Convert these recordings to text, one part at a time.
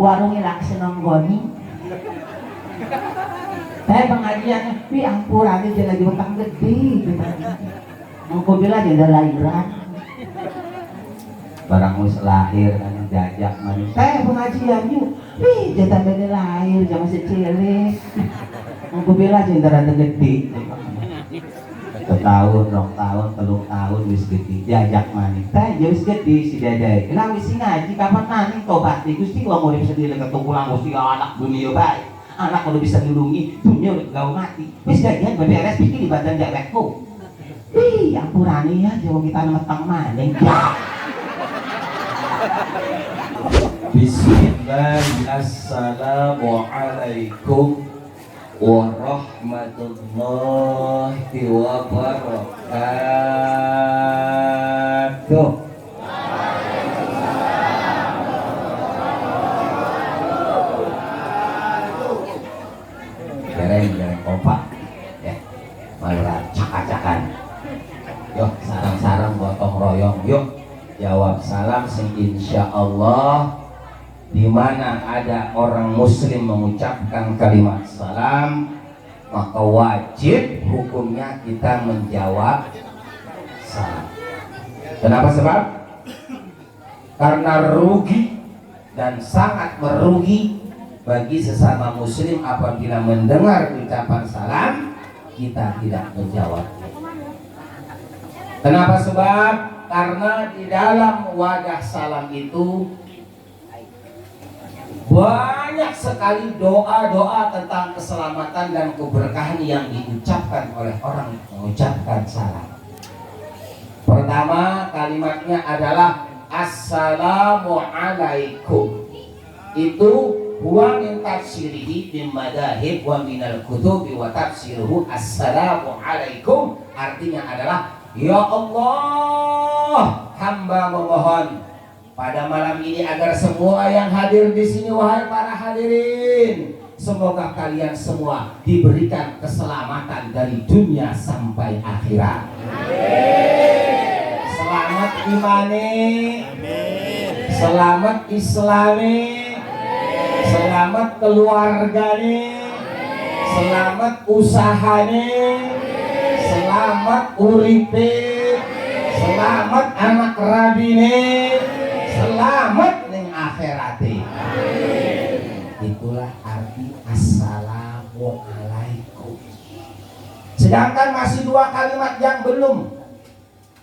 warungnya laksi nonggoni. Saya pengajiannya, ampun dia lagi utang gede. Aku bilang dia udah lahiran. Barang mus lahir kan jajak manis. Saya pengajian yuk. Jatah beda lahir jangan masih cilik. Aku bilang dia udah gede. Setahun, 2 tahun, 3 tahun wis gede jajak manis. Teh wis gede si Dedek. Lah wis ngaji kapan maning tobat di Gusti wong urip sedih ketukulang Gusti anak dunia baik. Anak udah bisa dilungi, dunia udah gak mati. Wis gajian beres pikir di badan dewekku. Ampurane ya jawa kita meteng maning. Bismillah, assalamualaikum warahmatullahi wabarakatuh. Jarang kompak ya, malah cak-cakan. Yuk sarang-sarang gotong royong yuk jawab salam sing insyaallah. Di mana ada orang muslim mengucapkan kalimat salam, maka wajib hukumnya kita menjawab salam. Kenapa sebab? Karena rugi dan sangat merugi bagi sesama muslim apabila mendengar ucapan salam kita tidak menjawabnya. Kenapa sebab? Karena di dalam wadah salam itu banyak sekali doa-doa tentang keselamatan dan keberkahan yang diucapkan oleh orang yang mengucapkan salam. Pertama kalimatnya adalah Assalamualaikum. Itu huwa min tafsirihi min madahib wa minal kutubi wa tafsiruhu Assalamualaikum. Artinya adalah ya Allah, hamba memohon pada malam ini agar semua yang hadir di sini, wahai para hadirin, semoga kalian semua diberikan keselamatan dari dunia sampai akhirat. Selamat imani, selamat islami, selamat keluargane, selamat usahane, selamat uripe, selamat anak radine, selamat ning akhirati. Itulah arti assalamualaikum. Sedangkan masih 2 kalimat yang belum.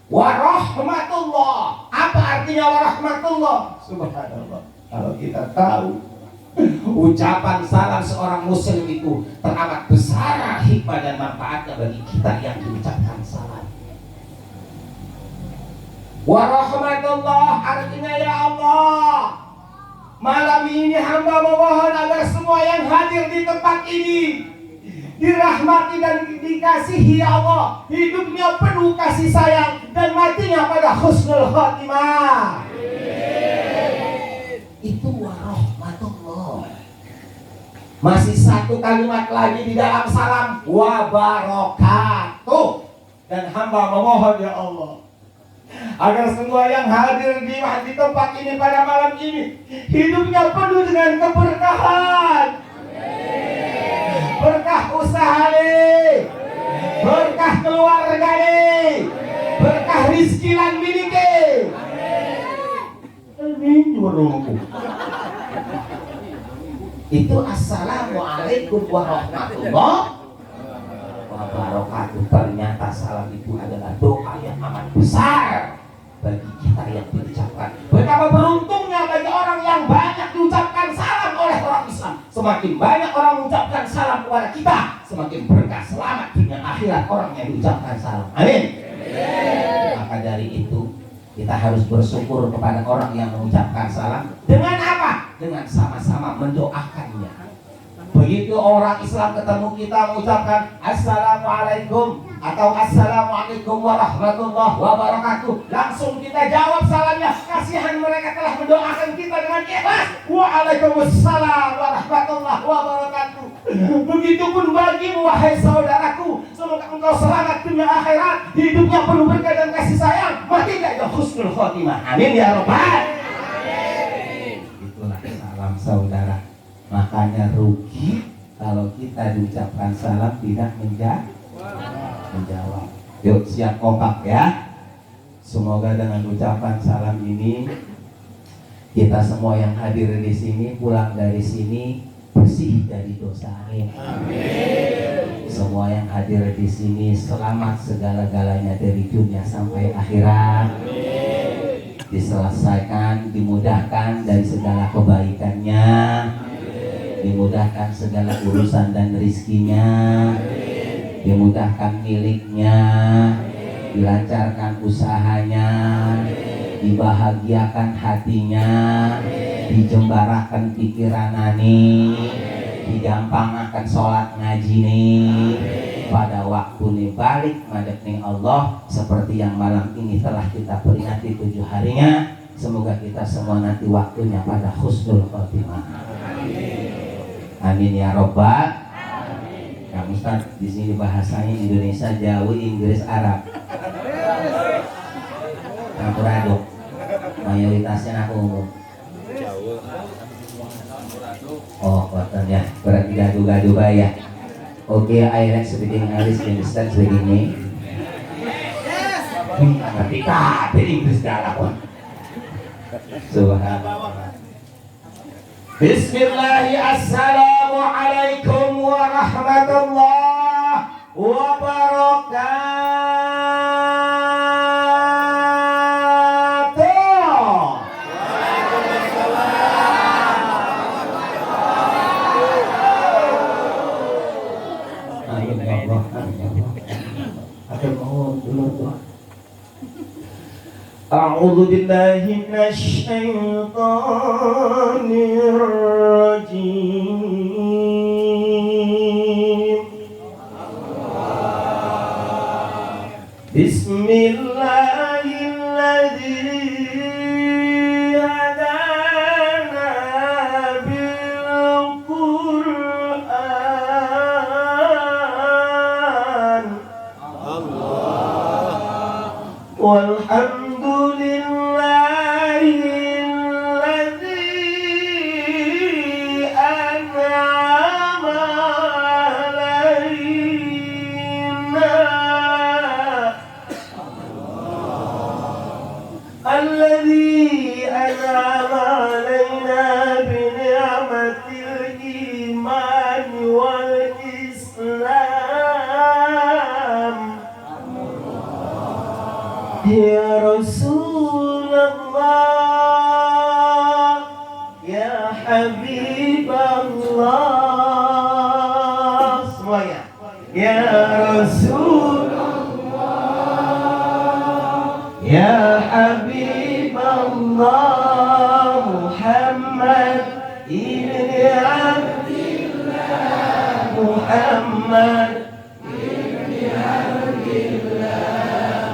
Warahmatullah. Apa artinya warahmatullah? Subhanallah. Kalau kita tahu ucapan salam seorang muslim itu teramat besar hikmah dan manfaatnya bagi kita yang diucapkan salam. Warahmatullah artinya ya Allah, malam ini hamba memohon agar semua yang hadir di tempat ini dirahmati dan dikasihi ya Allah, hidupnya penuh kasih sayang dan matinya pada husnul khotimah. Itu warahmatullah. Masih 1 kalimat lagi di dalam salam, wabarakatuh. Dan hamba memohon ya Allah agar semua yang hadir di tempat ini pada malam ini hidupnya penuh dengan keberkahan. Berkah usaha nih, berkah keluarga nih, berkah rizki lan miliki. Amin. Itu assalamualaikum warahmatullahi wabarakatuh. Ternyata salam itu adalah doa yang amat besar bagi kita yang diucapkan. Betapa beruntungnya bagi orang yang banyak diucapkan salam oleh orang Islam. Semakin banyak orang mengucapkan salam kepada kita, semakin berkah selamat dunia akhirat orang yang diucapkan salam. Amin. Maka dari itu kita harus bersyukur kepada orang yang mengucapkan salam. Dengan apa? Dengan sama-sama mendoakannya. Begitu orang Islam ketemu kita mengucapkan Assalamualaikum atau Assalamualaikum warahmatullahi wabarakatuh, langsung kita jawab salamnya. Kasihan mereka telah mendoakan kita dengan ikhlas. Waalaikumsalam warahmatullahi wabarakatuh. Begitupun bagimu wahai saudaraku, semoga engkau selamat dunia akhirat, hidupnya penuh berkah dan kasih sayang, mati tidak husnul khotimah. Amin ya rabbal alamin. Itulah salam saudara. Makanya rugi kalau kita diucapkan salam tidak menjawab. Yuk siap kompak ya. Semoga dengan ucapan salam ini kita semua yang hadir di sini pulang dari sini bersih dari dosa. Amin. Semua yang hadir di sini selamat segala-galanya dari dunia sampai akhirat. Diselesaikan, dimudahkan dari segala kebaikannya, dimudahkan segala urusan dan rizkinya, dimudahkan miliknya, dilancarkan usahanya, dibahagiakan hatinya, dijembarakan pikiran ani, digampangkan sholat ngaji nih, pada waktu nih balik madep nih Allah seperti yang malam ini telah kita peringati 7 harinya. Semoga kita semua nanti waktunya pada husnul khotimah. Amin ya robbal. Kamu Ustaz di sini bahasanya Indonesia, Jawa, Inggris, Arab. Campur aduk. Mayoritasnya aku umum. Oh, kotor ya. Berarti gaduh-gaduh ya. Oke, I like speaking English, understand speaking me. Ngerti kabeh Inggris galak. Subhanallah. Bismillahirrahmanirrahim. Assalamualaikum warahmatullahi wabarakatuh. A'udzu billahi minasyaitonir rajim. Bismillahirrahmanirrahim. Hadana bil Qur'an. Walhamdulillahilladzi an'ama alaina. Alladzi an'ama alaina bi ni'matil iman wal islam. Ya Rasulullah, ya Habiballah, semuanya. Ya Rasulullah, ya Habiballah, Muhammad ibni Abdillah, Muhammad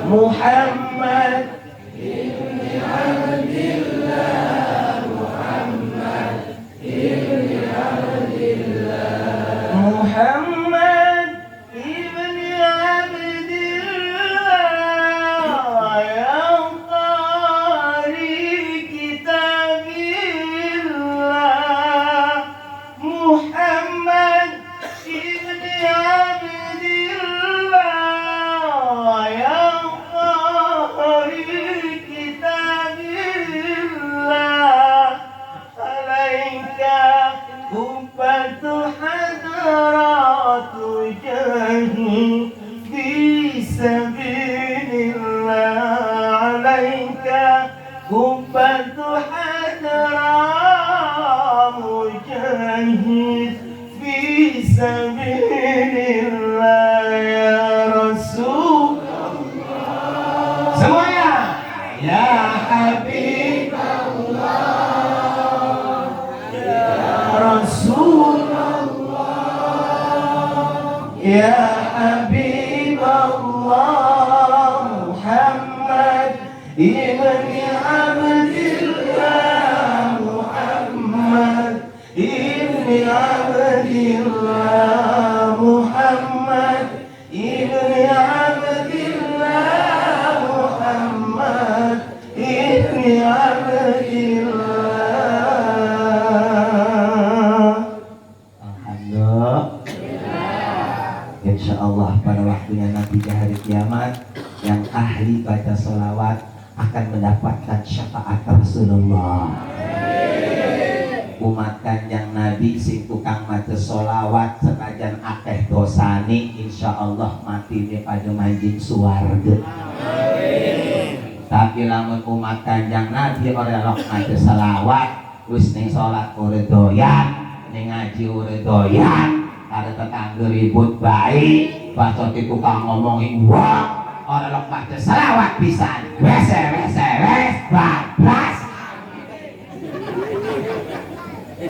Muhammad ibni Abdillah, Muhammad ibni Abdillah, Muhammad ibni Abdillah, yang qari kitabillah, Muhammad ibni Abdillah, yang Kubbatu hadra mujahid fi sabilillah ya Rasulullah. Semuanya ya Habiballah, ya Rasulullah, ya Habiballah, Muhammad ibni Abdillah, Muhammad ibni Abdillah, Muhammad ibni Abdillah, Muhammad ibni Abdillah. waktunya nanti di hari kiamat yang ahli baca sholawat akan mendapatkan syafaat Rasulullah. Umat kanjeng Nabi sing tukang maca sholawat senajan akeh dosane insyaallah matine pada manjing suwarga. Tapi lamun umat kanjeng Nabi ora lok maca sholawat wis ning salat ora doyan, ning ngaji ora doyan, karo tetangga ribut bae, bacot tukang ngomongi uang, ora lok maca sholawat pisan. Wes bablas.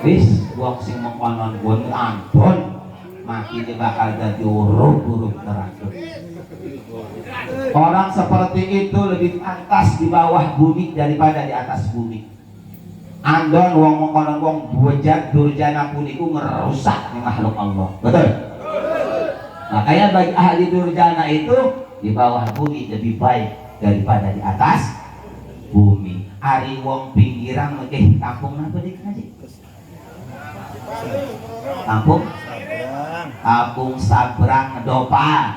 Wis wong sing mengkonon pun ampun mati dia bakal jadi urut neraka. Orang seperti itu lebih pantas di bawah bumi daripada di atas bumi. Andon wong mengkonon wong bujat durjana puniku merusak makhluk Allah. Betul? Makanya bagi ahli durjana itu di bawah bumi lebih baik daripada di atas bumi. Ari wong pinggiran mekeh kampung napa dik ngaji? Kampung Sabrang Dopa,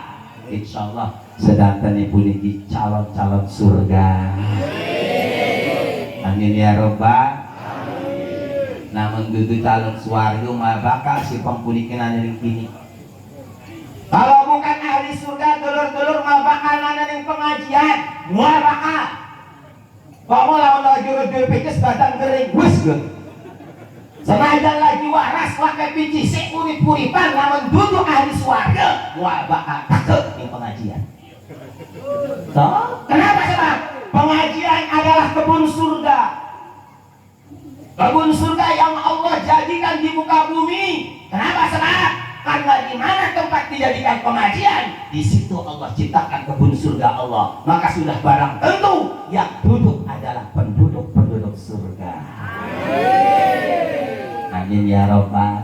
insyaallah sedangkan ibu ini calon-calon surga. Amin ya robbal. Namun dudu calon swarga mah bakal si pangpulikan ning kini. Kalau bukan ahli surga dulur-dulur mah bakal ning pengajian, mah bakal. Kamu lawan juru-juru pikes badan kering wis ge. Senajan lagi waras pakai pici sik urip-uripan lamun duduk ahli swarga moal bakal takut ning pengajian. Toh, kenapa sebab pengajian adalah kebun surga. Kebun surga yang Allah jadikan di muka bumi. Kenapa sebab? Karena di mana tempat dijadikan pengajian, di situ Allah ciptakan kebun surga Allah. Maka sudah barang tentu yang duduk adalah penduduk-penduduk surga. Amin ya robbal.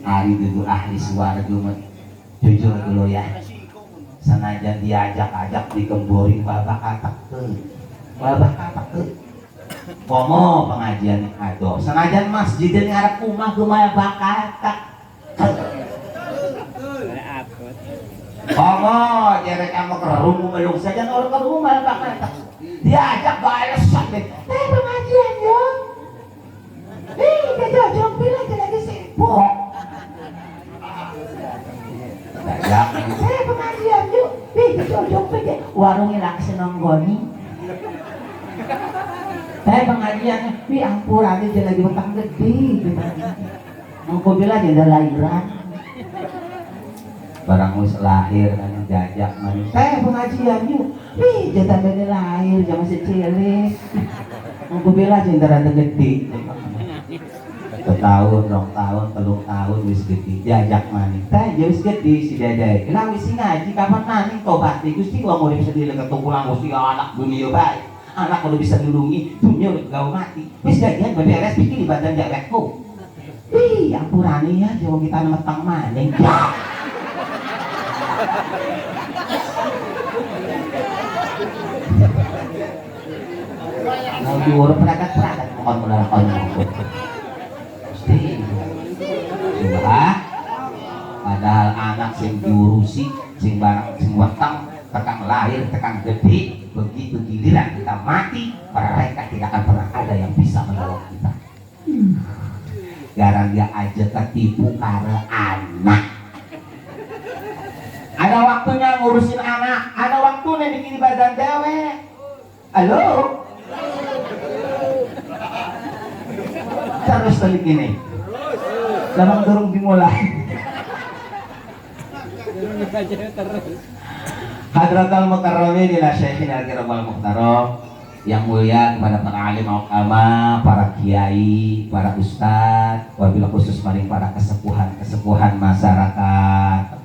Ari duduk ahli swarga jujur dulu ya. Senajan diajak-ajak dikembori babak atakkeun. Komo pengajian ado. Senajan masjid ngarep umah kumaya bakal tak. Komo jerek kamu ke rumah belum saja orang ke rumah bakal tak. Diajak bales sampai pengajian yo. Jajak bilang lagi sibuk. Jajak pengajian yuk. Jajak pergi warungnya lagi nonggoni. Pengajian ampun dia lagi utang gede. Aku bilang dia ada lahiran. Barang mus lahir kan jajak manis. Pengajian yuk. Jatah beda lahir jangan masih cilik. Aku bilang dia ada gede. Setahun, 2 tahun, 3 tahun wis gede diajak maning. Teh wis gede si Dede. Lah wis ngaji kapan maning tobat Gusti wong urip sedih ketukulang Gusti anak dunia baik. Anak kalau bisa nulungi dunia udah gak mati. Wis gajian beres pikir di badan dewekku. Ampurane ya jawa kita metang maning. Mau diurut peragat-peragat mohon melakon. Padahal anak sing diurusi sing barang sing weteng tekan lahir tekan gede begitu giliran kita mati mereka tidak akan pernah ada yang bisa menolong kita. Garang dia aja ketipu karena anak. Ada waktunya ngurusin anak, ada waktunya bikin badan dewek. Halo? Terus balik ini. Lamang dorong dimulai. Hadratul Mukarramin ila Syekhina Al-Kiramul Muhtaram. Yang mulia kepada para alim ulama, para kiai, para ustadz, wabil khusus maring para kesepuhan masyarakat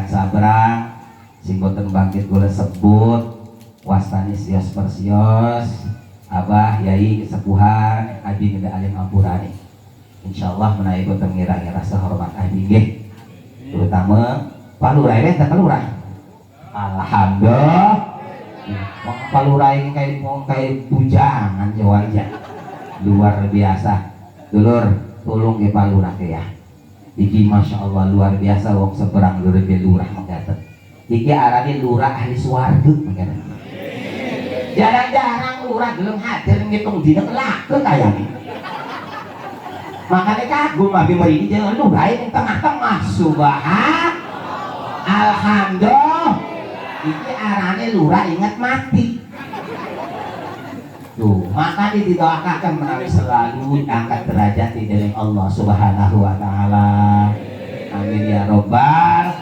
Sabrang sing boten bangkit kula sebut wastani sios persios abah yai kesepuhan abi gede alim ampurani. Insyaallah menawi boten ngira-ngira sehormat abi nggih. Terutama Pak Lurah eta Pak Lurah. Alhamdulillah. Pak Lurah ini kayak bujangan Jawa aja. Luar biasa. Dulur, tolong ya Pak Lurah ya. Iki masya Allah luar biasa wong seberang lurebe lurah mengatakan. Iki arane lurah ahli swarga mengatakan. Jarang-jarang lurah gelem hadir ngitung dina laku kayane. Makanya kagum abi mriki jangan lurah ning tengah-tengah subhan. Alhamdulillah. Iki arane lurah ingat mati. Tuh, makanya didoakan menawi selalu angkat derajat di dalam Allah Subhanahu wa taala. Amin ya robbal.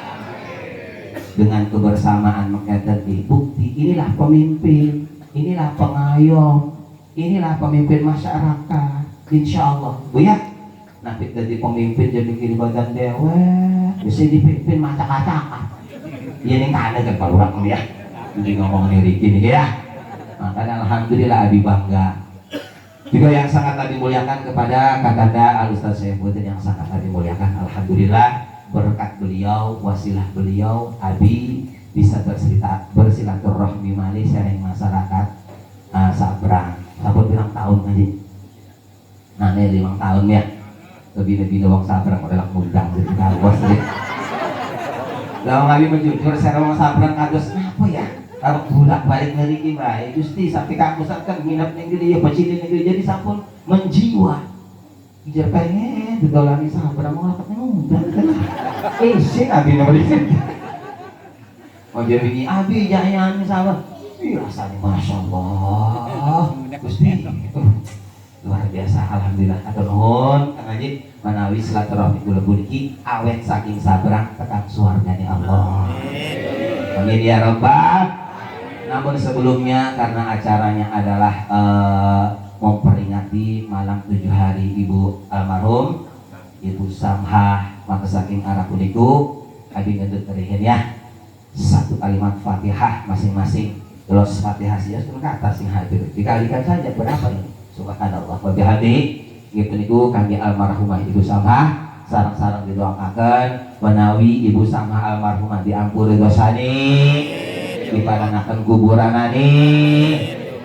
Dengan kebersamaan menghadapi bukti inilah pemimpin, inilah pengayom, inilah pemimpin masyarakat. Insya Allah, Bu ya. Nanti jadi pemimpin jadi kiri badan dewa, bisa dipimpin macak-macak. Ini kan ada kan kalau orang ya, jadi ngomong nih gini ya. Makanya alhamdulillah abi bangga. Juga yang sangat abi muliakan kepada kakanda Al Ustaz Saifuddin yang sangat abi muliakan. Alhamdulillah berkat beliau, wasilah beliau, abi bisa bersilaturahmi malih sharing masyarakat sabrang. Sabar bilang tahun aja. Nah ini 5 tahun ya. Lebih wong sabrang udah mundang jadi kawas deh. Lalu abi menjujur saya wong sabrang kados apa ya? Kalau bolak balik ngeriki baik Gusti sampai kampus kan nginep negeri ya pacini negeri jadi sampun menjiwa jar pengen didolani sabar mau lapatnya ngundang kan sih abi namanya mau jadi abi jangan sabar rasanya masya Allah Gusti luar biasa alhamdulillah atur nuhun Kang Haji manawi silaturahmi kula puniki awet saking sabrang tekan swargane Allah amin ya rabbal. Namun sebelumnya karena acaranya adalah memperingati malam 7 hari Ibu almarhum Ibu Samha maka saking arah puniku abi ngedut terihin ya satu kalimat Fatihah masing-masing terus Fatihah sih ke atas sing hadir dikalikan saja berapa ini subhanallah wa bihamdi gitu niku kami almarhumah Ibu Samha sarang-sarang didoakan menawi Ibu Samha almarhumah diampuni dosani dipadanakan kuburanani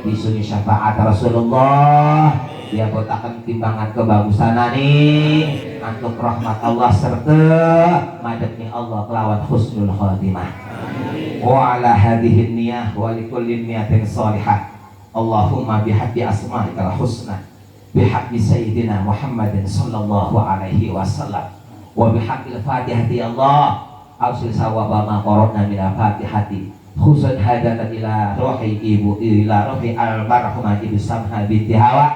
disuni syafaat Rasulullah dia botakan timbangan kebagusanani antuk rahmat Allah serta madepni Allah kelawan husnul khotimah wa ala hadhihi niyah wa likulli niyatin salihah Allahumma bihaqqi asma'ikal husna bihaqqi sayyidina Muhammadin sallallahu alaihi wasallam wa bihaqqil fatihati Allah ausil sawaba ma qara'na min al-fatihati khusus hadatan ila rohi ibu ila rohi almarhumah Ibu Samha binti Hawa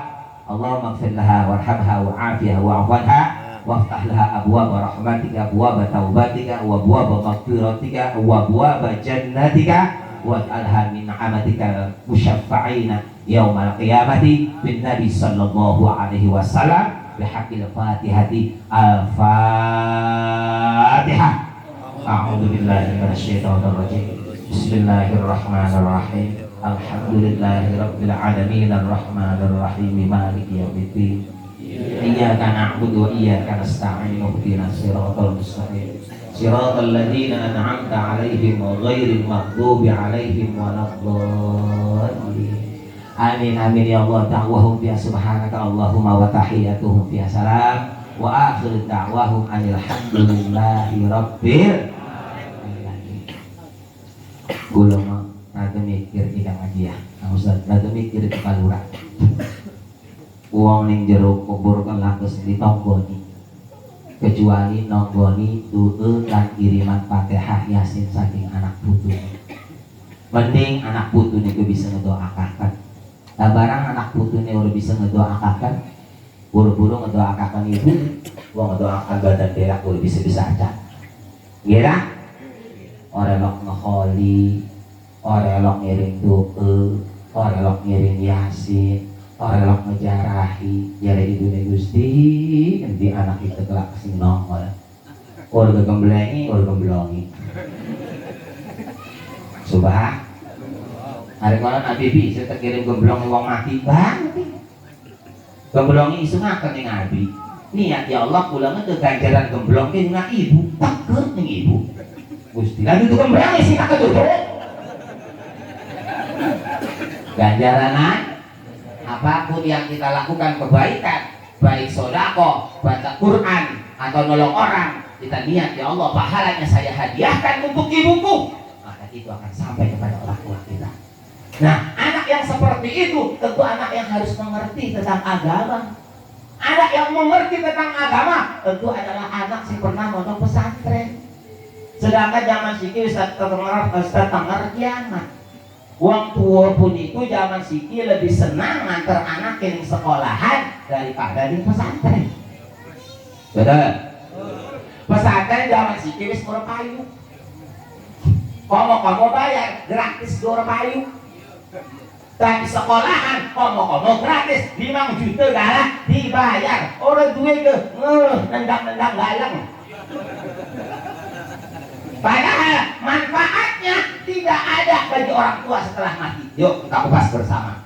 Allahumma ighfir laha warhamha wa'afiha wa'afwanha waftah laha abwaaba rahmatika abwaaba taubatika wa abwaaba maghfiratika wa abwaaba jannatika waj'alha min amatika musyaffa'ina yaumal qiyamati bin nabi sallallahu alaihi wasallam bihaqqil fatihati al-fatihah a'udzu billahi minasyaitonir rajim Bismillahirrahmanirrahim. Alhamdulillahirabbil alamin arrahmanir rahim maliki yaumiddin. Iyyaka na'budu wa iyyaka nasta'in ihdinas siratal mustaqim. Siratal ladzina an'amta 'alaihim ghairil maghdubi 'alaihim waladdallin. Amin amin ya Allah da'wahum biya subhanaka Allahumma wa tahiyyatuhum fiha salam wa akhiru da'wahum alhamdulillahi rabbil Gula mah rada mikir tidak ngaji ya, Ustaz rada mikir itu kalura. Uang ning jero kubur kan lakus ditonggoni, kecuali nonggoni doa dan kiriman Fatihah Yasin saking anak putu. Mending anak putu itu bisa ngedoakan. Nah barang anak putu ini udah bisa ngedoakan, buru-buru ngedoakan ibu, uang ngedoakan badan berak udah bisa aja. Gira? Orelok ngeholi, orelok ngiring doa, orelok ngiring yasin, orelok ngejarahi, jare ibunya Gusti, nanti anak itu kelak sing nongol. Udah gemblengi, udah gemblongi. Subah, hari malam Nabi bisa terkirim gemblong wong mati banget. Gemblongi isu ngaken ning Nabi. Niat ya Allah pulang ke ganjaran gemblong ke nga ibu, takut ning ibu. Gusti, lalu itu kembali sih kakak tuh. Ganjaran apapun yang kita lakukan kebaikan baik sodako, baca Quran, atau nolong orang, kita niat ya Allah pahalanya saya hadiahkan untuk ibuku, maka itu akan sampai kepada orang tua kita. Nah, anak yang seperti itu tentu anak yang harus mengerti tentang agama. Anak yang mengerti tentang agama tentu adalah anak yang pernah mondok pesantren. Sedangkan zaman siki Ustaz tengar kiamat. Uang tua pun itu zaman siki lebih senang nganter anak ke sekolahan daripada di pesantren. Betul. Pesantren zaman siki wis murah payu. Komo bayar gratis 2 payu. Tapi sekolahan komo gratis 5 juta galak dibayar. Orang duwe ke nendang-nendang galang. Padahal manfaatnya tidak ada bagi orang tua setelah mati. Yuk kita kupas bersama.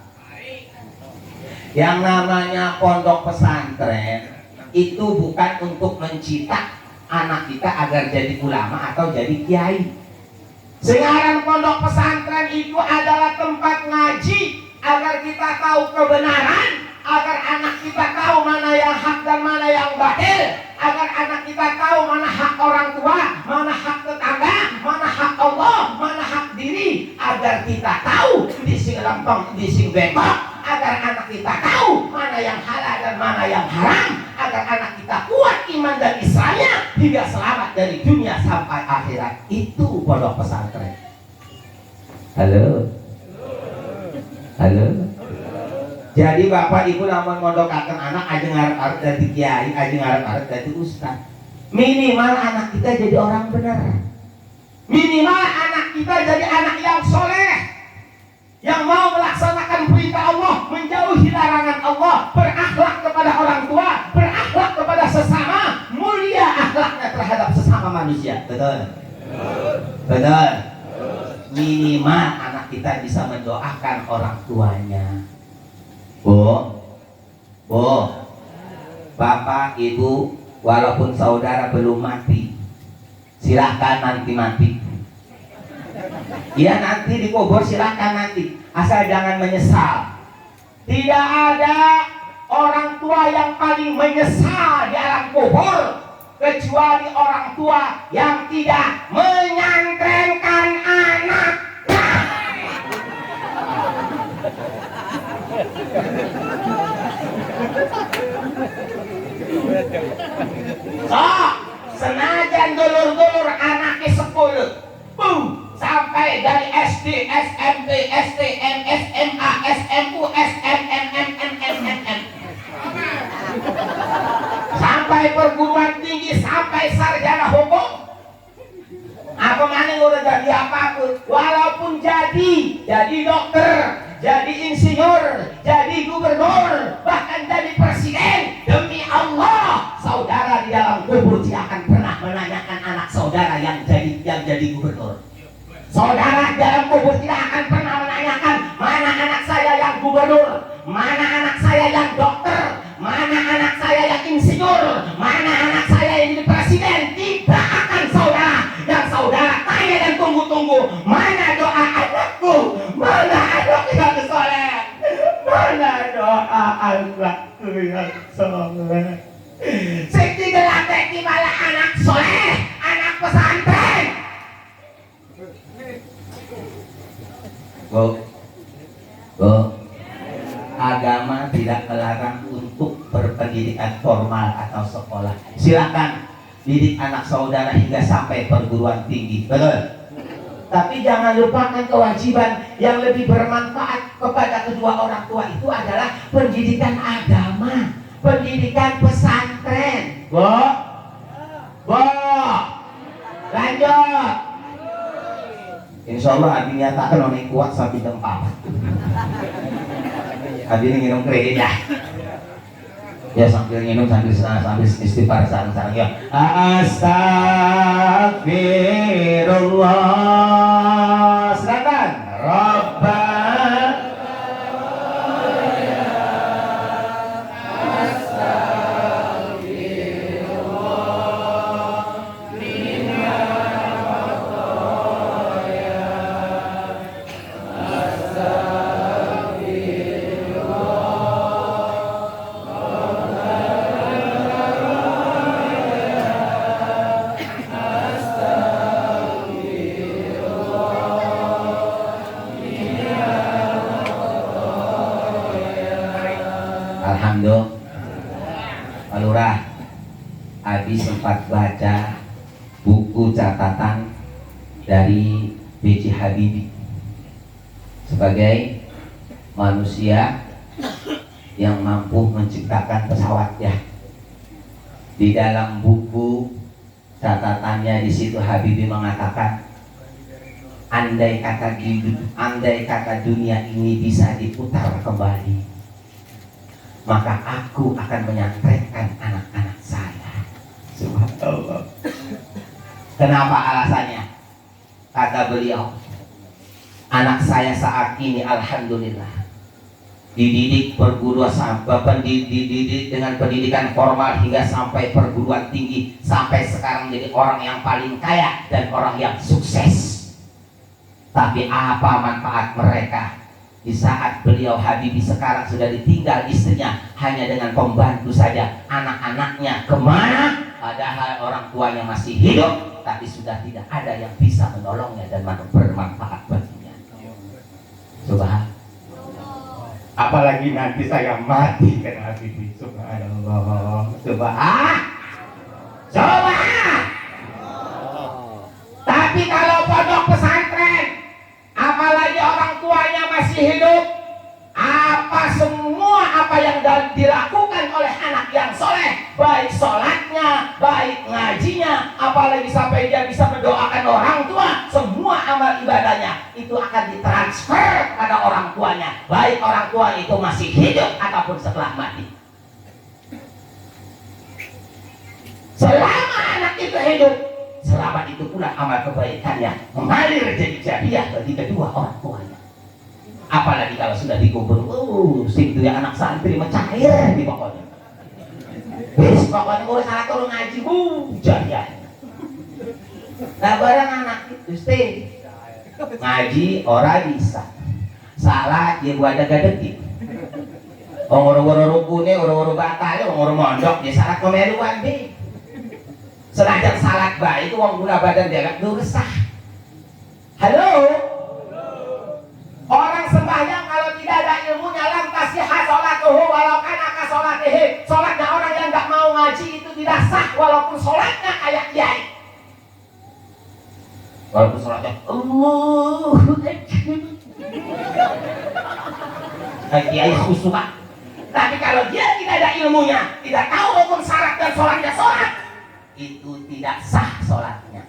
Yang namanya pondok pesantren itu bukan untuk mencetak anak kita agar jadi ulama atau jadi kiai. Sekarang pondok pesantren itu adalah tempat ngaji agar kita tahu kebenaran, agar anak kita tahu mana yang hak dan mana yang batil, agar anak kita tahu mana hak orang tua, mana hak tetangga, mana hak Allah, mana hak diri, agar kita tahu di sing lempeng, di sing bengkok, agar anak kita tahu mana yang halal dan mana yang haram, agar anak kita kuat iman dan Islamnya hingga selamat dari dunia sampai akhirat. Itu pondok pesantren. Halo. Halo. Jadi bapak ibu lamun mondokaken anak ajeng arep-arep dadi kiai, ajeng arep-arep dadi ustaz. Minimal anak kita jadi orang benar. Minimal anak kita jadi anak yang soleh, yang mau melaksanakan perintah Allah, menjauhi larangan Allah, berakhlak kepada orang tua, berakhlak kepada sesama, mulia akhlaknya terhadap sesama manusia. Betul? Betul? Minimal anak kita bisa mendoakan orang tuanya. Bu, bapak, ibu, walaupun saudara belum mati, silahkan nanti mati. Ya nanti dikubur silahkan nanti, asal jangan menyesal. Tidak ada orang tua yang paling menyesal di alam kubur kecuali orang tua yang tidak menyantrenkan anak. So, senajan dulur-dulur anaknya 10, sampai dari SD, SMP, STM, SMA, SMU, SMMMMMMM, sampai perguruan tinggi, sampai sarjana hukum. Apa mana udah jadi apapun, walaupun jadi dokter, jadi insinyur, jadi gubernur, bahkan jadi presiden, demi Allah, saudara di dalam kubur tidak akan pernah menanyakan anak saudara yang jadi gubernur. Saudara di dalam kubur tidak akan pernah menanyakan mana anak saya yang gubernur, mana anak saya yang dokter, mana anak saya yang insinyur, mana anak saya yang jadi presiden. Tidak akan saudara. Yang saudara tanya dan tunggu-tunggu, mana doa anakku, mana anak yang soleh, mana doa anakku yang soleh. Sing digelateki malah anak soleh, anak pesantren. Bu, agama tidak melarang untuk berpendidikan formal atau sekolah. Silakan didik anak saudara hingga sampai perguruan tinggi, betul? Tapi jangan lupakan kewajiban yang lebih bermanfaat kepada kedua orang tua itu adalah pendidikan agama, pendidikan pesantren. Bu, lanjut. Insya Allah Abi nyatakan orang kuat sampai jam 4. Abi ini minum kredit ya. Ya sambil minum sambil istighfar sareng-sareng ya. Astagfirullah. Silakan. Rabbana Alhamdulillah. Pak Lurah, Abi sempat baca buku catatan dari B.J. Habibie sebagai manusia yang mampu menciptakan pesawat ya. Di dalam buku catatannya di situ Habibie mengatakan, andai kata dunia ini bisa diputar kembali, maka aku akan menyantrenkan anak-anak saya. Subhanallah. Kenapa alasannya? Kata beliau, anak saya saat ini alhamdulillah dididik perguruan sampai dididik dengan pendidikan formal hingga sampai perguruan tinggi, sampai sekarang jadi orang yang paling kaya dan orang yang sukses. Tapi apa manfaat mereka di saat beliau Habibie sekarang sudah ditinggal istrinya hanya dengan pembantu saja? Anak-anaknya kemana? Padahal orang tuanya masih hidup, tapi sudah tidak ada yang bisa menolongnya dan bermanfaat baginya. Subhanallah. Apalagi nanti saya mati karena Habibie. Subhanallah. Tapi kalau pondok pesantren, apalagi orang tuanya masih hidup, semua apa yang dilakukan oleh anak yang soleh, baik sholatnya, baik ngajinya, apalagi sampai dia bisa mendoakan orang tua, semua amal ibadahnya itu akan ditransfer pada orang tuanya, baik orang tua itu masih hidup ataupun setelah mati. Selama anak itu hidup, selama itu pula amal kebaikannya mengalir jadi jariah bagi kedua orang tuanya. Apalagi kalau sudah dikubur, itu ya anak santri mencair di pokoknya. Wis pokoknya mulai salah turun ngaji, jariah. Nah barang anak itu stay ngaji orang bisa salah dia buat gadegin. Orang-orang rukune, orang-orang batal, orang mondok dia salah kemeluan deh. Senajan salat baik itu wong guna badan dia gak resah. Halo? Orang sembahyang kalau tidak ada ilmunya lam tasihha sholatuhu walau kana ka sholatihi. Salatnya orang yang gak mau ngaji itu tidak sah walaupun salatnya kayak kiai. Walaupun salatnya Allahu Akbar. Kayak kiai khusyuk. Tapi kalau dia tidak ada ilmunya, tidak tahu rukun syarat dan salatnya salat, itu tidak sah sholatnya.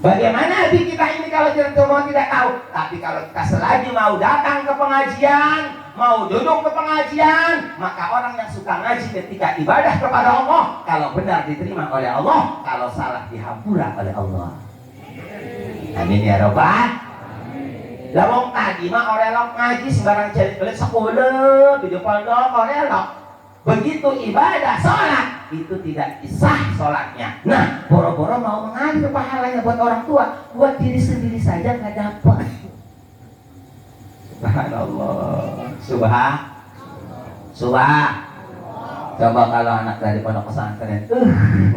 Bagaimana hati kita ini kalau tidak tahu? Tapi kalau kita selagi mau datang ke pengajian, mau duduk ke pengajian, maka orang yang suka ngaji ketika ibadah kepada Allah, kalau benar diterima oleh Allah, kalau salah dihampura oleh Allah. Amin ya Rabbal. Lah wong tadi mah orelok ngaji sembarang cari oleh sekolah di depan dong orelok. Begitu ibadah sholat itu tidak sah sholatnya. Nah, boro-boro mau mengalir pahalanya buat orang tua, buat diri sendiri saja nggak dapat. Subhanallah. Coba kalau anak dari pondok pesantren,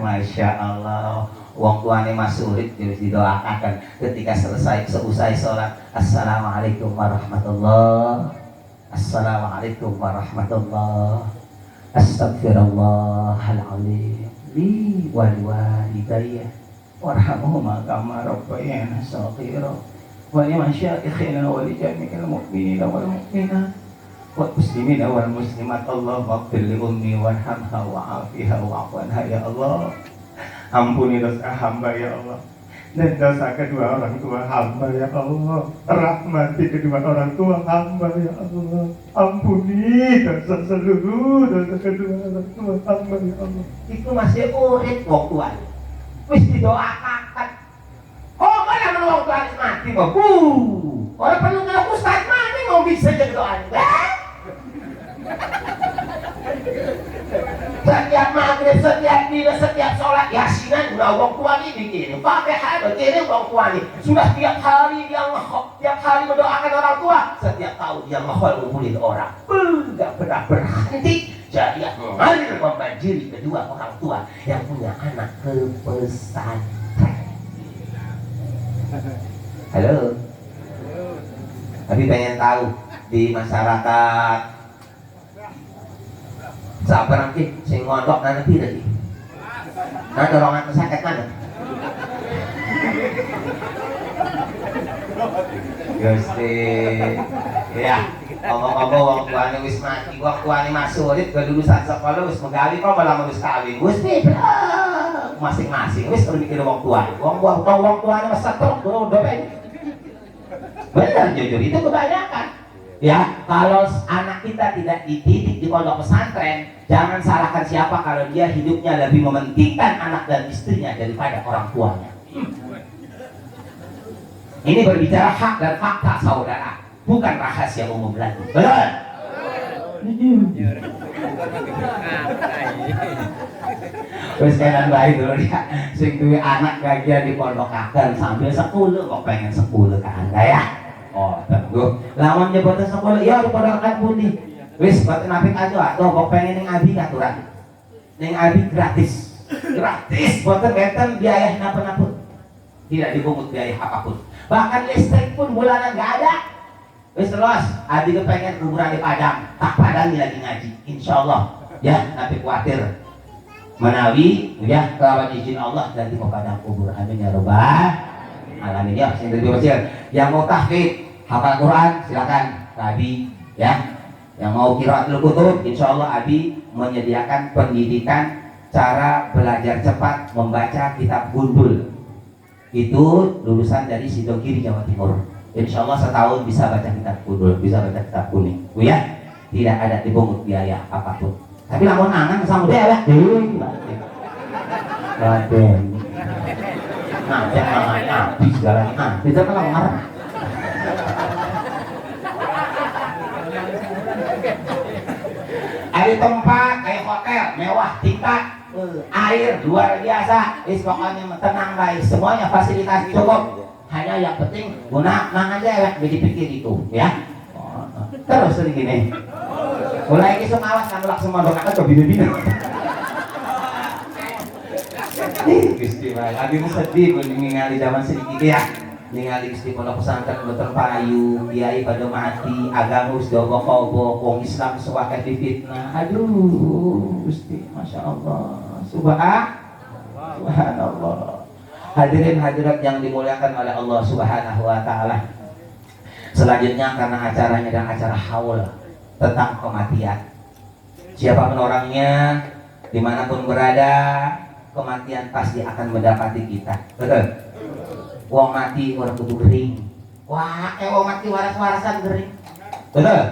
masya Allah, wong tuane mas sulit harus didoakan ketika selesai sholat. Assalamualaikum warahmatullah. Assalamualaikum warahmatullah. Astaghfirullahaladzim li wal walidayya warhamhuma kama rabbayana shaghira wa li masyaikhina wa li jami'il mu'minina wal mu'minat wal muslimina wal muslimat. Allahumma ighfir li ummi warhamha wa'afiha wa'fu anha ya Allah. Ampuni dosa hamba ya Allah dan dosa kedua orang tua hamba ya Allah. Rahmati kedua orang tua hamba ya Allah. Ampuni dosa seluruh dosa kedua orang tua hamba ya Allah. Itu masih urip wong tua. Wis didoakan. Oh, mana men wong tua mati kok. Ora perlu ngelak ustaz mati mau bisa jadi doa. Setiap maghrib, setiap bila, setiap sholat yasinan udah wong tua ini bikin Fatihah begini wong tua ini sudah tiap hari mendoakan orang tua, setiap tahun dia ngumpulin orang, nggak pernah berhenti. Jadi mengalir membanjiri kedua orang tua yang punya anak ke pesantren. Halo, tapi pengen tahu di masyarakat Sabar nanti sing ngondok nanti lagi. Nah dorongan sakit mana? Gusti, ya. Ngomong-ngomong wong tuane wis mati, wong tuane masuk urip kelulusan sekolah wis menggawi kok malah wis kawin. Gusti, masing-masing wis perlu mikir wong tuane. Wong tuane masa terus dopen. Benar jujur itu kebanyakan. Ya, kalau anak kita tidak dididik di pondok pesantren, jangan salahkan siapa kalau dia hidupnya lebih mementingkan anak dan istrinya daripada orang tuanya. Ini berbicara hak dan fakta saudara, bukan rahasia umum lagi. Benar? Terus kanan baik dulu dia, sing duwe anak gajian di pondok akan sambil sekolah kok pengen sekolah kan ya? Oh, tentu. Lawan jabatan sekolah, ya di pondok akan putih. Wis buat napik aja, tuh kok pengen ning abi aturan. Ning abi gratis, gratis. Buatan beten biaya napa-napa. Tidak dipungut biaya apapun. Bahkan listrik pun bulanan nggak ada. Wis terus, abi kepengen kuburan di Padang, tak padangi lagi ngaji. Insya Allah, ya nanti khawatir. Menawi, ya kelawan izin Allah dan di Padang kubur. Amin ya robbal alamin. Ya, sing dari Mesir. Yang mau tahfidz, hafal Quran, silakan. Abi, ya. Yang mau qiraatul kutub, insya Allah Abi menyediakan pendidikan cara belajar cepat membaca kitab gundul. Itu lulusan dari Sidogiri Jawa Timur. Insya Allah setahun bisa baca kitab gundul, bisa baca kitab kuning. Ya, tidak ada dipungut biaya apapun. Tapi lamun angan sama dia ya. Raden. Nah, jangan habis jalan. Kita kan marah. Ada tempat kayak hotel mewah tingkat, air luar biasa, pokoknya tenang guys, semuanya fasilitas cukup. Hanya yang penting guna mang aja ya, dipikir itu ya. Terus gini, mulai kisah awas kan mulak semua doa kan bina-bina. Gusti Mas, abi sedih ningali zaman sedikit ya. Ningali Gusti pondok pesantren Boten Payu, kiai pada mati, agama wis dobok-dobok, wong Islam suwake difitnah. Aduh, Gusti, Masya Allah. Subhanallah. Hadirin hadirat yang dimuliakan oleh Allah Subhanahu wa taala. Selanjutnya karena acaranya dan acara haul tentang kematian. Siapapun orangnya, dimanapun berada, kematian pasti akan mendapati kita. Betul? Wong mati orang kudu gering. Wah, wong mati waras-warasan gering. Betul?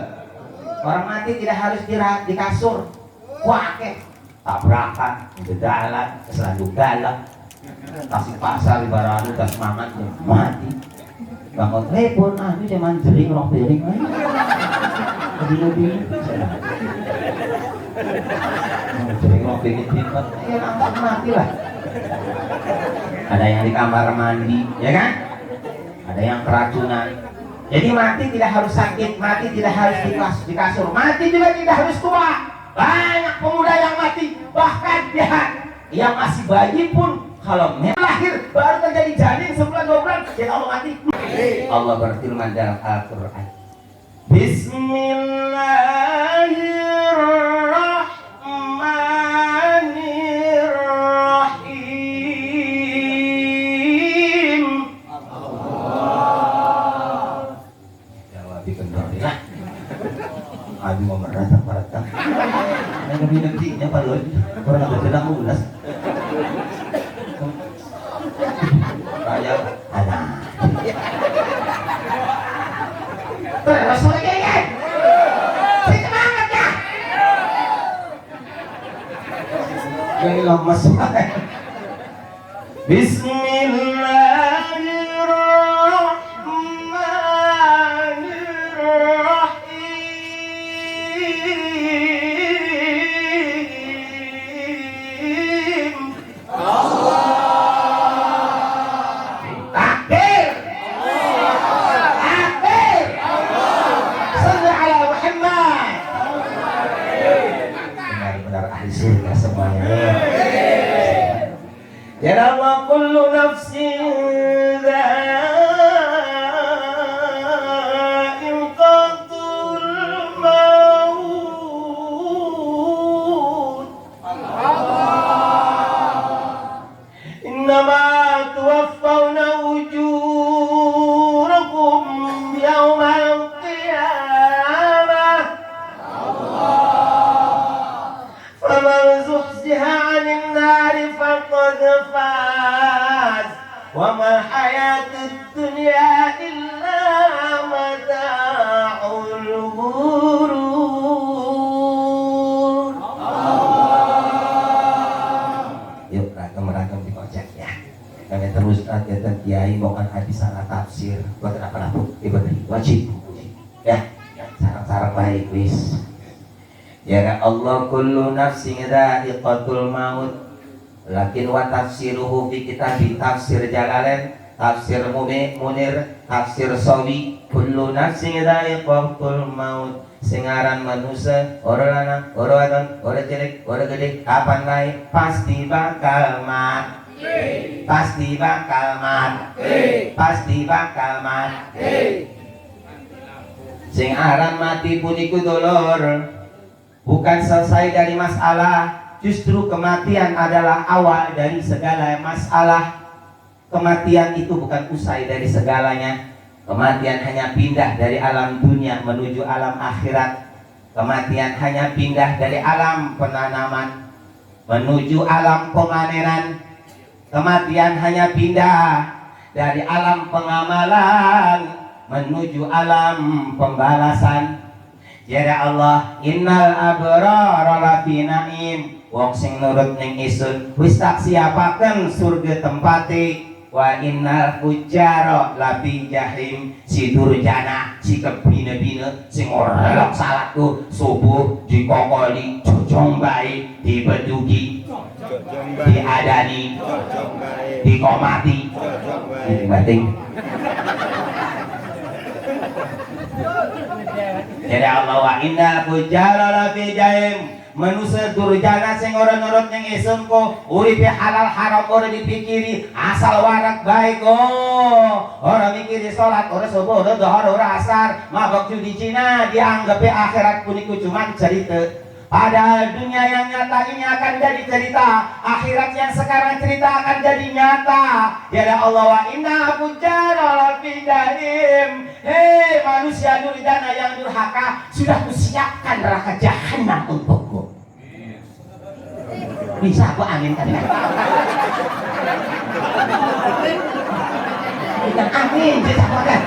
Orang mati tidak harus di kasur. Wah, tabrakan, gedalan, keselanjut galak, kasih pasar ibarat udah semangat mati. Bangun telepon, ini cuman jering roh piring. Lebih-lebih. Jering roh piring ya langsung mati lah. Ada yang di kamar mandi, ya kan? Ada yang keracunan. Jadi mati tidak harus sakit, mati tidak harus di kasur, mati juga tidak harus tua. Banyak pemuda yang mati, bahkan ya, yang masih bayi pun kalau lahir baru terjadi janin sebulan 2 bulan, ya Allah mati. Allah berfirman dalam Al-Quran. Bismillahirrahmanirrahim. Jawab dikendalilah. Abi mau meratang. Nanti-nantinya Pak Lord, orang ada sedang ulas. Kayak anak. Terus lagi kan? Si semangat ya. Yang lemas banget. Bismillahirrahmanirrahim. Takbir. Takbir. Sallu ala Muhammad. Benar-benar ahli surga semuanya. Ya Allah kullu dunya illa mata'ul ghurur. Yuk ragam-ragam dikocek ya. Kami terus kegiatan kiai bukan habis salah tafsir. Buat apa pun ibadah wajib. Ya, sarang-sarang baik wis. Ya Allah kullu nafsin dha'iqatul maut. Lakin wa tafsiruhu fi kitab tafsir Jalalain, tafsir Munir, tafsir Sawi. Kullu nafsin dha'iqatul maut. Singaran manusia, orang lanang, orang wadon, orang cilik, orang gede, kapan wae pasti bakal mati. Pasti bakal mati. Pasti bakal mati. Sing aran mati puniku dolor, bukan selesai dari masalah, justru kematian adalah awal dari segala masalah. Kematian itu bukan usai dari segalanya. Kematian hanya pindah dari alam dunia menuju alam akhirat. Kematian hanya pindah dari alam penanaman menuju alam pemanenan. Kematian hanya pindah dari alam pengamalan menuju alam pembalasan. Ya Allah, innal abrara lafi naim. Wong sing nurut ning isun wis tak siapaken surga tempate. Wa innal fujjara lafi jahim. Si durjana, si kebina-bina, sing ora elok salat tuh subuh dikokoli, jojong bae, dibedugi, diadani, dikomati, dibating. Jadi Allah wa innal fujjara lafi jahim. Manusia durjana sing ora nurut ning isun ko uripe halal haram ora dipikiri, asal warak baik ora mikiri salat, ora subuh, ora dhuhur, ora asar, mabok judi Cina, dianggape akhirat puniku cuman cerita. Padahal dunia yang nyata ini akan jadi cerita, akhirat yang sekarang cerita akan jadi nyata. Ya Allah wa inna fujjara lafi jahim. Hei manusia durjana yang durhaka, sudah kusiapkan neraka jahanam untukmu. Bisa aku amin kan? Bukan amin, bisa aku kan?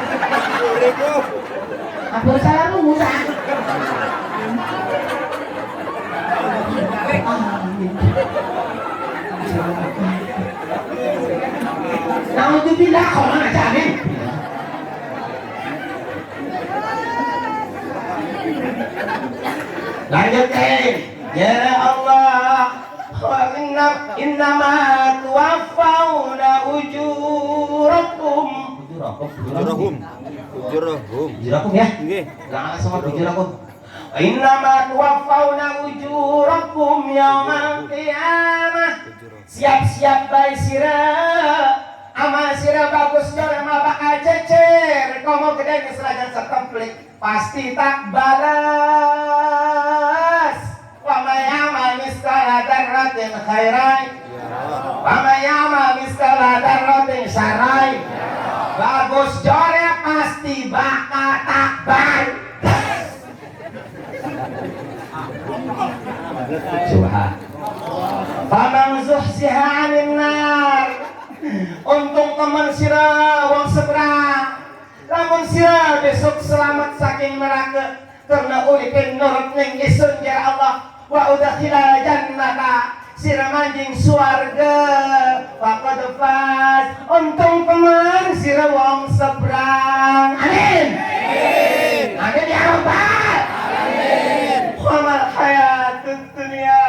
Aku salah rumus ah. Naudzubillah, kau mana jamin? Lanjutkan. Ya Allah, innama tuwaffawna ujurakum. Ujurakum ya? Nggih. Lah sama ujurakum. Innama tuwaffawna ujurakum yaumal qiyamah. Siap-siap bae sira. Amal sira bagus dole mah bakal cecer. Komo gede keserajan setemplik pasti tak balas. Wa may ya'mal mithqala dzarratin khairan wa may ya'mal mithqala dzarratin syarran. Bagus dole pasti bakal tak balas. Subhan. Faman zuhziha 'anil nar. Untung teman sira wong seberang. Lamun sira besok selamat saking neraka karena uripin nurut ning isun ya Allah. Wa udkhila jannata, sira manjing swarga. Faqad faz. Untung teman sira wong seberang. Amin. Amin ya rabbal alamin. Wa mal hayatud dunya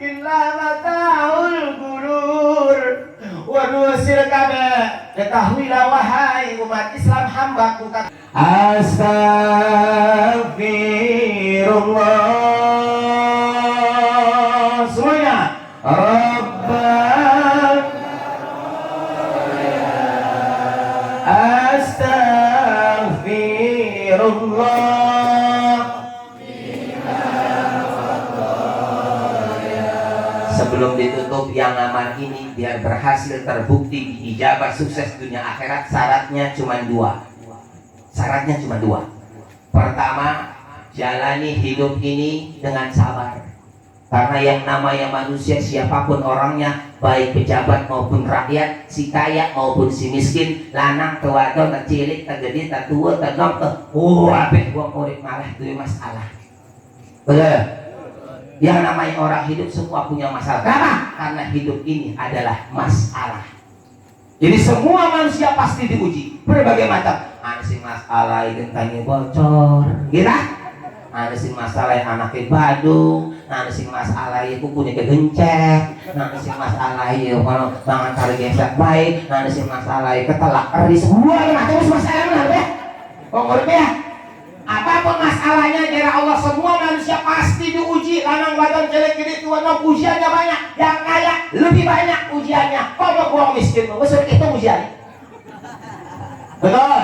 illa mata'ul ghurur. Waduh sirkabe, ketahuilah wahai umat Islam hambaku kata Astagfirullah semuanya Rabbal Astagfirullah. Sebelum ditutup yang amal ini biar berhasil terbukti diijabah sukses dunia akhirat, syaratnya cuma dua. Syaratnya cuma dua. Pertama, jalani hidup ini dengan sabar. Karena yang namanya manusia siapapun orangnya, baik pejabat maupun rakyat, si kaya maupun si miskin, lanang tewadon, cilik, tegede, tua, tenom, abeh gua urip malah itu masalah. Betul. Yang namanya orang hidup semua punya masalah. Kenapa? Karena hidup ini adalah masalah. Jadi semua manusia pasti diuji berbagai macam. Ada sih masalah itu tanya bocor, gitu. Ada sih masalah anaknya badung, ada sih masalah itu punya kegencet, ada sih masalah itu kalau tangan tarik gesek baik, ada sih masalah itu ketelak keris, semua macam masalah benar ya. Kok ngerti ya? Apapun masalahnya, kira Allah semua manusia pasti diuji. Lanang badon jelek gede tua nom, ujiannya banyak. Yang kaya lebih banyak ujiannya. Kok mau buang miskin? Besok itu ujian. Betul.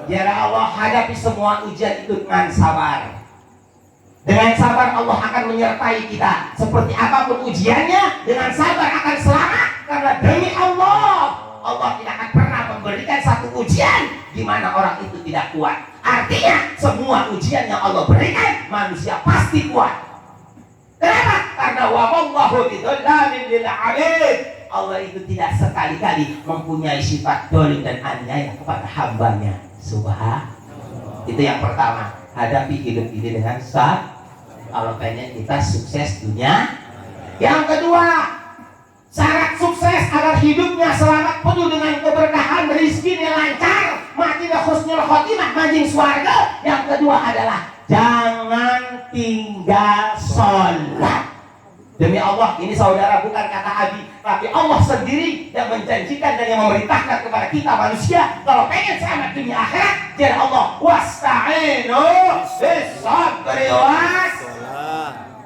Kira Allah hadapi semua ujian itu dengan sabar. Dengan sabar Allah akan menyertai kita. Seperti apapun ujiannya, dengan sabar akan selamat. Karena demi Allah, Allah tidak akan pernah memberikan satu ujian di mana orang itu tidak kuat. Artinya semua ujian yang Allah berikan, manusia pasti kuat. Kenapa? Karena wallahu bidzallamin lil 'abid. Allah itu tidak sekali-kali mempunyai sifat dolim dan aniaya kepada hambanya. Subhanallah. Itu yang pertama. Hadapi hidup ini dengan sabar. Kalau pengen kita sukses dunia. Yang kedua, syarat sukses agar hidupnya selamat, penuh dengan keberkahan, rezekinya lancar, mati dah husnul khotimah, manjing swarga. Yang kedua adalah jangan tinggal sholat. Demi Allah, ini saudara bukan kata Abi, tapi Allah sendiri yang menjanjikan dan yang memerintahkan kepada kita manusia, kalau pengen selamat dunia akhirat, jadi Allah wasta'inu bis-sabri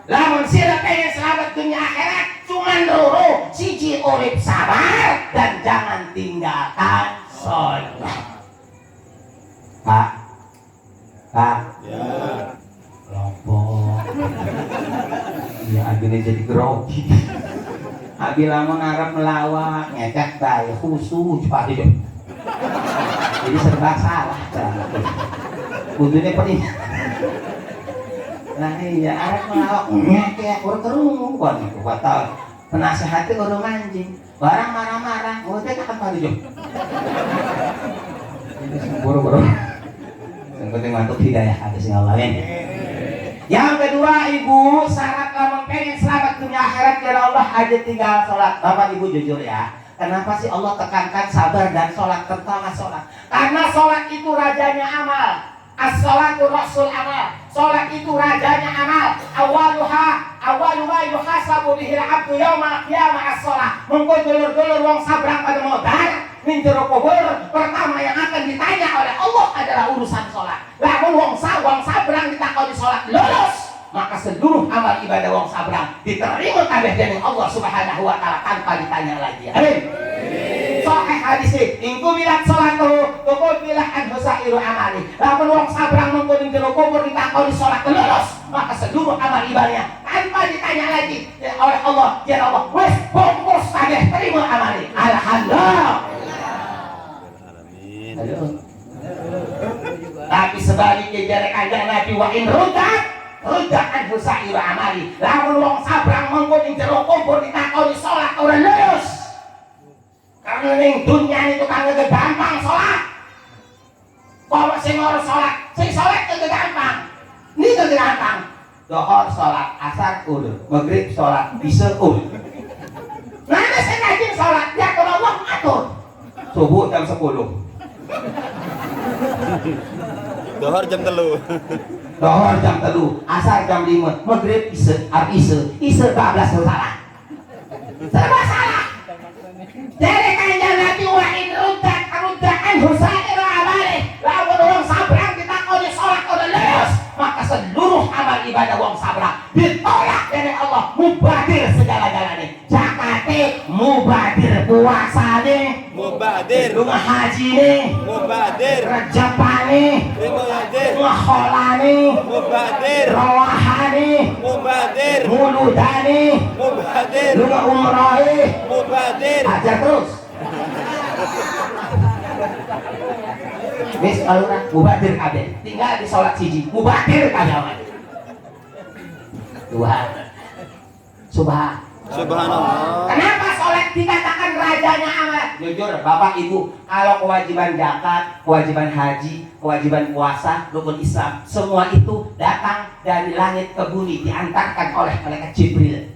lamun sira pengen selamat dunia akhirat, cuman loro, siji urip sabar dan jangan tinggalkan sholat. Pak, ya, kelompok. Ya, akhirnya jadi grogi. Abi lamun arep melawak, ngecek bae khusus Pak Dio. Jadi serba salah. Kudune pening. Nah iya, arep melawak ngecek urut kerungu kon iku batal. Penasehati urung anjing. Barang marah-marah, teh kapan Pak Dio. Ini boro-boro. Yang penting mantap hidayah ada sing lain. Yang kedua, ibu, syarat lamun pengen selamat dunia akhirat kira Allah aja tinggal sholat. Bapak ibu jujur ya, kenapa sih Allah tekankan sabar dan sholat, terutama sholat? Karena sholat itu rajanya amal. As-sholatu rasul amal. Sholat itu rajanya amal. Awalu ma yuhasabu bihil abdu yawmal qiyamah as-sholat. Mengko dulur-dulur wong sabrang pada modal min jero kubur, pertama yang akan ditanya oleh Allah adalah urusan sholat. Lamun wong sabrang ditakoni sholat lulus, maka seluruh amal ibadah wong sabrang diterima kabeh dening Allah Subhanahu wa taala tanpa ditanya lagi. Amin. Sahih hadis ingku bilat sholatu tukul bilah an husairu amali. Lamun wong sabrang mengko ning jero kubur ditakoni sholat lulus, maka seluruh amal ibadahnya tanpa ditanya lagi oleh Allah, ya Allah, wis bungkus kabeh terima amali. Alhamdulillah. Tapi sebaliknya jare kanjeng Nabi wa in rudda'an husairu amali. Lamun wong sabrang mengko ning jero kubur ditakoni salat ora lulus. Karena ning dunya itu kanggo gampang salat. Kok sing ora salat, sing salat itu gampang. Niku gampang. Zuhur salat, asar udah, maghrib salat, isya udah. Nah, sing rajin salat ya kalau Allah ngatur. Subuh jam 10. Dohor jam 3. Dohor jam 3, asar jam 5, maghrib isya 12 salah. Serba salah. Jadi kanjeng Nabi wa in rudda'an husairu amali. Lamun wong sabrang ditakoni salat ora lulus, maka seluruh amal ibadah wong sabrang ditolak dari Allah, mubadir segala-galanya. Zakate mubadir, puasane Mubadir, lunga hajine mubadir, rejapane mubadir, ngholane mubadir, rawahane mubadir, muludane mubadir, lunga umrahe. mubadir. Ajar terus. Wis alurah mubadir kabeh. Tinggal di salat siji, mubadir kabeh. Dua. Subhanallah. Kenapa sholat dikatakan rajanya amal? Jujur, Bapak Ibu, kalau kewajiban zakat, kewajiban haji, kewajiban puasa, rukun Islam, semua itu datang dari langit ke bumi, diantarkan oleh malaikat Jibril.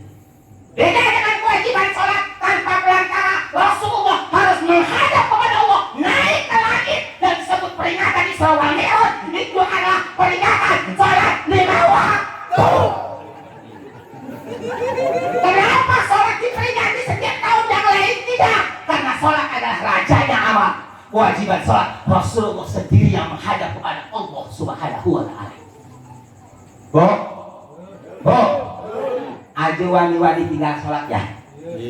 Beda dengan kewajiban sholat tanpa perantara, Rasulullah harus menghadap kepada Allah, naik ke langit, dan disebut peringatan Isra wal Mi'raj. Itu adalah peringatan sholat 5 waktu. Kenapa sholat diperingati setiap tahun yang lain tidak? Karena sholat adalah rajanya amal. Kewajiban sholat Rasulullah sendiri yang menghadap kepada Allah Subhanahu wa Ta'ala. Aja wani-wani tinggal sholat ya.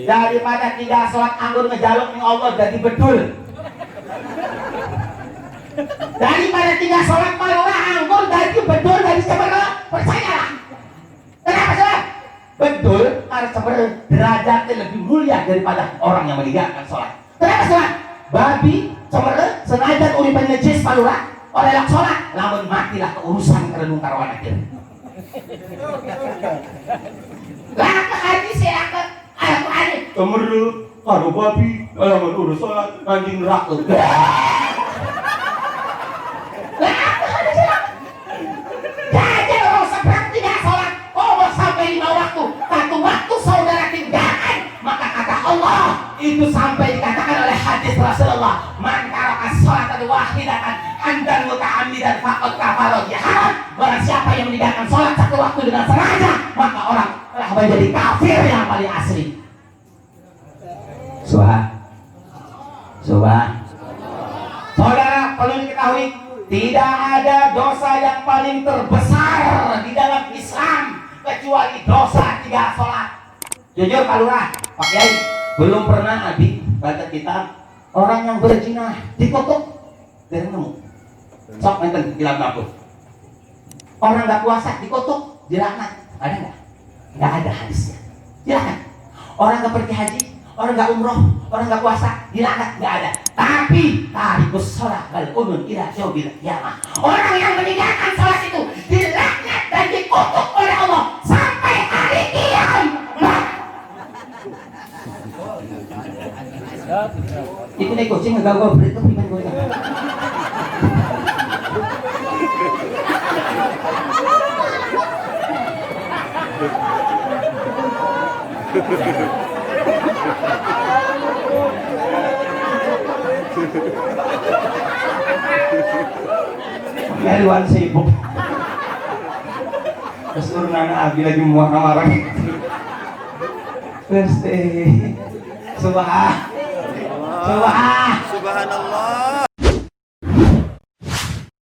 Daripada tinggal sholat anggur ngejaluk nih Allah jadi bedul. Daripada tinggal sholat malah anggur jadi bedul dari sebenarnya, percayalah. Kenapa sholat? Betul, harus sebenarnya derajatnya lebih mulia daripada orang yang meninggalkan sholat. Kenapa sholat? Babi sebenarnya senajan uripan najis palura oleh lak sholat, namun matilah keurusan kerenung karwana kira. Lah ke hadis ya ke Al-Quran. Sebenarnya karo babi kalau urus sholat anjing neraka. Itu sampai dikatakan oleh hadis Rasulullah, man taraka sholatan wahidatan amdan muta'ammidan faqad kafara biha. Barang siapa yang meninggalkan sholat satu waktu dengan sengaja, maka orang telah menjadi kafir yang paling asli. Saudara perlu diketahui, tidak ada dosa yang paling terbesar di dalam Islam kecuali dosa tidak sholat. Jujur Pak Lurah, Pak Kiai, belum pernah Abi baca kitab orang yang berzina dikutuk dari nemu. Sok nenten kitab dapur. Orang nggak puasa dikutuk, dilaknat. Ada nggak? Nggak ada hadisnya. Dilaknat. Orang nggak pergi haji, orang nggak umroh, orang nggak puasa, dilaknat, nggak ada. Tapi tarikus sholat bal udun ila syaubil qiyamah. Orang yang meninggalkan sholat itu dilaknat dan dikutuk oleh Allah sampai hari kiamat. Itu nih kucing nggak gue beri tuh iman gue. Ngaruan sibuk. Terus nurunana Abi lagi marah-marah. Terus Subhanallah. Subhanallah.